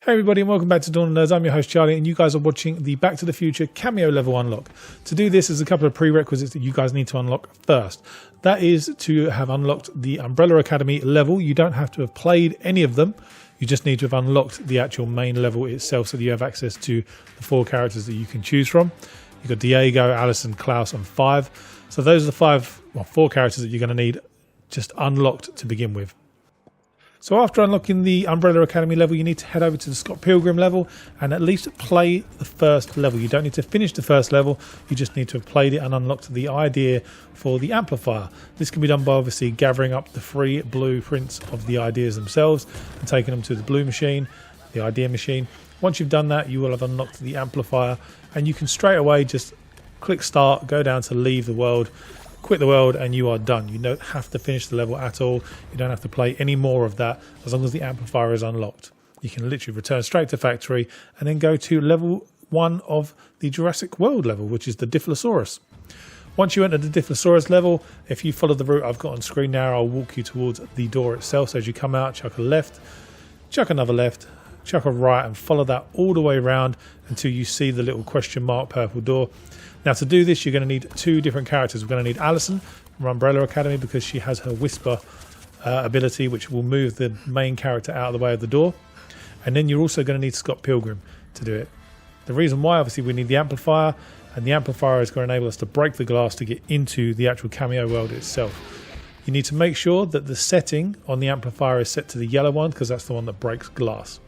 Hey everybody and welcome back to Dawn of Nerds. I'm your host Charlie and you guys are watching the Back to the Future Cameo level unlock. To do this, there's a couple of prerequisites that you guys need to unlock first. That is to have unlocked the Umbrella Academy level. You don't have to have played any of them. You just need to have unlocked the actual main level itself so that you have access to the 4 characters that you can choose from. You've got Diego, Allison, Klaus and 5. So those are the 4 characters that you're going to need just unlocked to begin with. So after unlocking the Umbrella Academy level, you need to head over to the Scott Pilgrim level and at least play the first level. You don't need to finish the first level, you just need to have played it and unlocked the idea for the amplifier. This can be done by obviously gathering up the free blueprints of the ideas themselves and taking them to the blue machine, the idea machine. Once you've done that, you will have unlocked the amplifier and you can straight away just click start, go down to leave the world, quit the world and you are done. You don't have to finish the level at all. You don't have to play any more of that as long as the amplifier is unlocked. You can literally return straight to factory and then go to level 1 of the Jurassic World level, which is the Diphlo-saw-us. Once you enter the Diphlo-saw-us level, if you follow the route I've got on screen now, I'll walk you towards the door itself. So as you come out, chuck a left, chuck another left, chuck a right and follow that all the way around until you see the little question mark purple door. Now to do this, you're going to need 2 different characters. We're going to need Allison from Umbrella Academy because she has her whisper ability, which will move the main character out of the way of the door. And then you're also going to need Scott Pilgrim to do it. The reason why, obviously, we need the amplifier, and the amplifier is going to enable us to break the glass to get into the actual cameo world itself. You need to make sure that the setting on the amplifier is set to the yellow one because that's the one that breaks glass.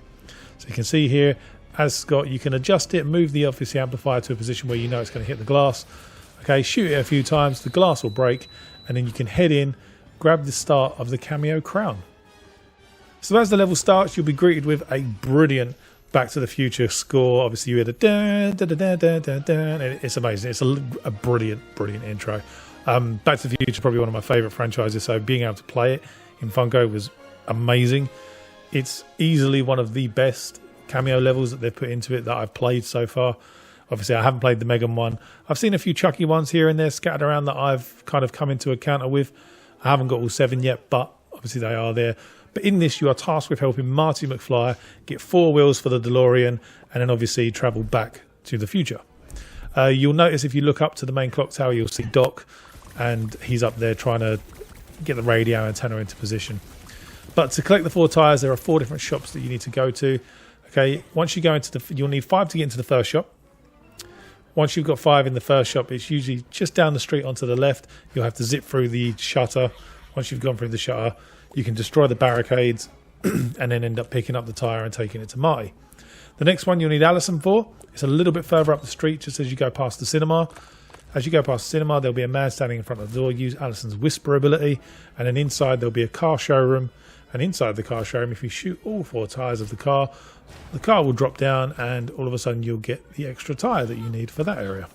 So you can see here, as Scott, you can adjust it, move the obviously amplifier to a position where you know it's going to hit the glass. Okay, shoot it a few times, the glass will break, and then you can head in, grab the start of the cameo crown. So as the level starts, you'll be greeted with a brilliant Back to the Future score. Obviously, you hear the dun, dun, dun, dun, dun, dun, dun, and it's amazing. It's a brilliant intro. Back to the Future is probably one of my favourite franchises, so being able to play it in Funko was amazing. It's easily one of the best cameo levels that they've put into it that I've played so far. Obviously, I haven't played the Megan one. I've seen a few Chucky ones here and there scattered around that I've kind of come into encounter with. I haven't got all 7 yet, but obviously they are there. But in this, you are tasked with helping Marty McFly get 4 wheels for the DeLorean and then obviously travel back to the future. You'll notice if you look up to the main clock tower, you'll see Doc, and he's up there trying to get the radio antenna into position. But to collect the 4 tyres, there are 4 different shops that you need to go to. Okay, once you go into you'll need 5 to get into the first shop. Once you've got 5 in the first shop, it's usually just down the street onto the left. You'll have to zip through the shutter. Once you've gone through the shutter, you can destroy the barricades and then end up picking up the tyre and taking it to Marty. The next one you'll need Allison for. It's a little bit further up the street just as you go past the cinema. As you go past the cinema, there'll be a man standing in front of the door. Use Allison's whisper ability, and then inside there'll be a car showroom. And inside the car showroom, if you shoot all 4 tyres of the car will drop down and all of a sudden you'll get the extra tyre that you need for that area.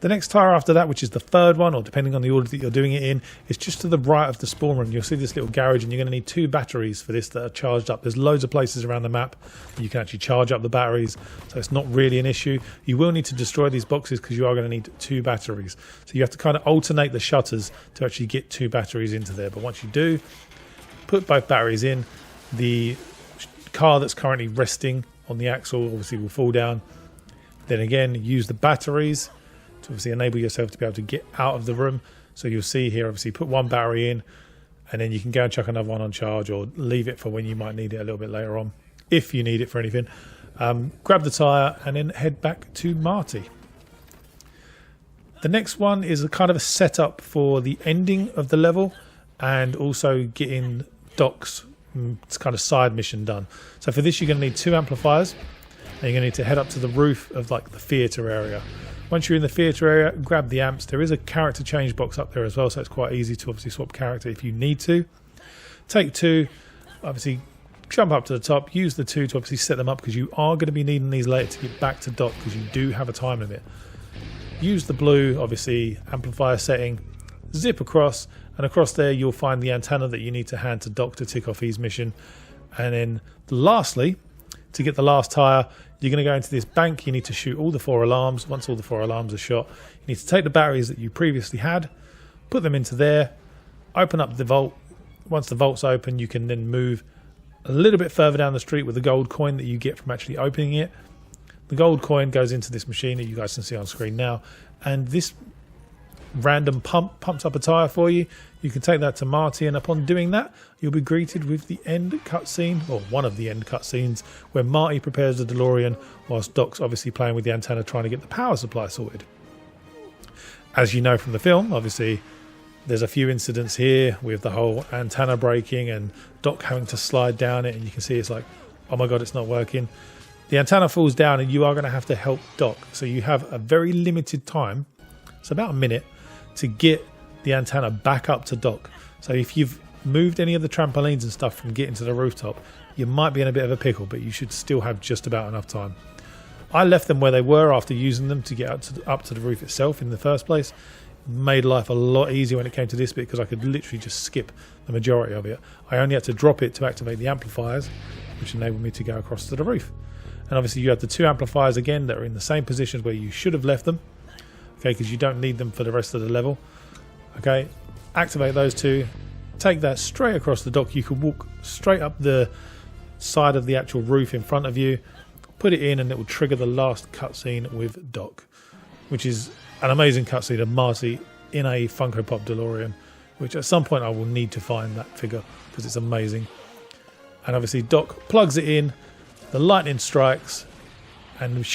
The next tyre after that, which is the 3rd one, or depending on the order that you're doing it in, is just to the right of the spawn room. You'll see this little garage and you're going to need 2 batteries for this that are charged up. There's loads of places around the map where you can actually charge up the batteries, so it's not really an issue. You will need to destroy these boxes because you are going to need 2 batteries. So you have to kind of alternate the shutters to actually get 2 batteries into there. But once you do, put both batteries in, the car that's currently resting on the axle obviously will fall down. Then again, use the batteries to obviously enable yourself to be able to get out of the room. So you'll see here, obviously put 1 battery in and then you can go and chuck another one on charge or leave it for when you might need it a little bit later on, if you need it for anything. Grab the tyre and then head back to Marty. The next one is a kind of a setup for the ending of the level and also getting Doc's kind of side mission done. So for this, you're going to need 2 amplifiers and you're going to need to head up to the roof of like the theatre area. Once you're in the theatre area, grab the amps. There is a character change box up there as well, so it's quite easy to obviously swap character if you need to. Take 2, obviously jump up to the top, use the 2 to obviously set them up because you are going to be needing these later to get back to Doc because you do have a time limit. Use the blue, obviously, amplifier setting, zip across, and across there you'll find the antenna that you need to hand to Doc to tick off his mission. And then lastly, to get the last tyre, you're going to go into this bank. You need to shoot all the 4 alarms. Once all the 4 alarms are shot, you need to take the batteries that you previously had, put them into there, open up the vault. Once the vault's open, you can then move a little bit further down the street with the gold coin that you get from actually opening it. The gold coin goes into this machine that you guys can see on screen now, and this random pumps up a tire for you. You can take that to Marty, and upon doing that, you'll be greeted with the end cutscene, or one of the end cutscenes, where Marty prepares the DeLorean whilst Doc's obviously playing with the antenna trying to get the power supply sorted. As you know from the film, obviously there's a few incidents here with the whole antenna breaking and Doc having to slide down it, and you can see it's like, oh my god, it's not working. The antenna falls down and you are going to have to help Doc, so you have a very limited time, it's about a minute, to get the antenna back up to Doc. So if you've moved any of the trampolines and stuff from getting to the rooftop, you might be in a bit of a pickle, but you should still have just about enough time. I left them where they were after using them to get up to the roof itself in the first place. It made life a lot easier when it came to this bit because I could literally just skip the majority of it. I only had to drop it to activate the amplifiers, which enabled me to go across to the roof. And obviously you have the two amplifiers again that are in the same positions where you should have left them, okay, because you don't need them for the rest of the level. Okay, activate those two, take that straight across the dock. You can walk straight up the side of the actual roof in front of you, put it in, and it will trigger the last cutscene with Doc, which is an amazing cutscene of Marty in a Funko Pop DeLorean, which at some point I will need to find that figure because it's amazing. And obviously Doc plugs it in, the lightning strikes, and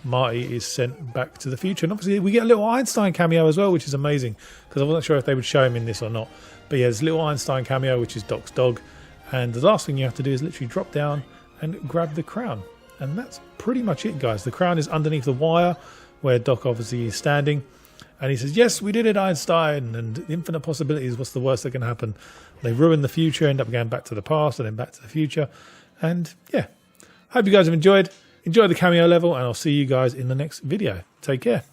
Marty is sent back to the future. And obviously we get a little Einstein cameo as well, which is amazing because I wasn't sure if they would show him in this or not. But yeah, there's a little Einstein cameo, which is Doc's dog. And the last thing you have to do is literally drop down and grab the crown. And that's pretty much it, guys. The crown is underneath the wire where Doc obviously is standing. And he says, yes, we did it, Einstein. And infinite possibilities, what's the worst that can happen? They ruin the future, end up going back to the past and then back to the future. And yeah, hope you guys have enjoyed. Enjoy the cameo level, and I'll see you guys in the next video. Take care.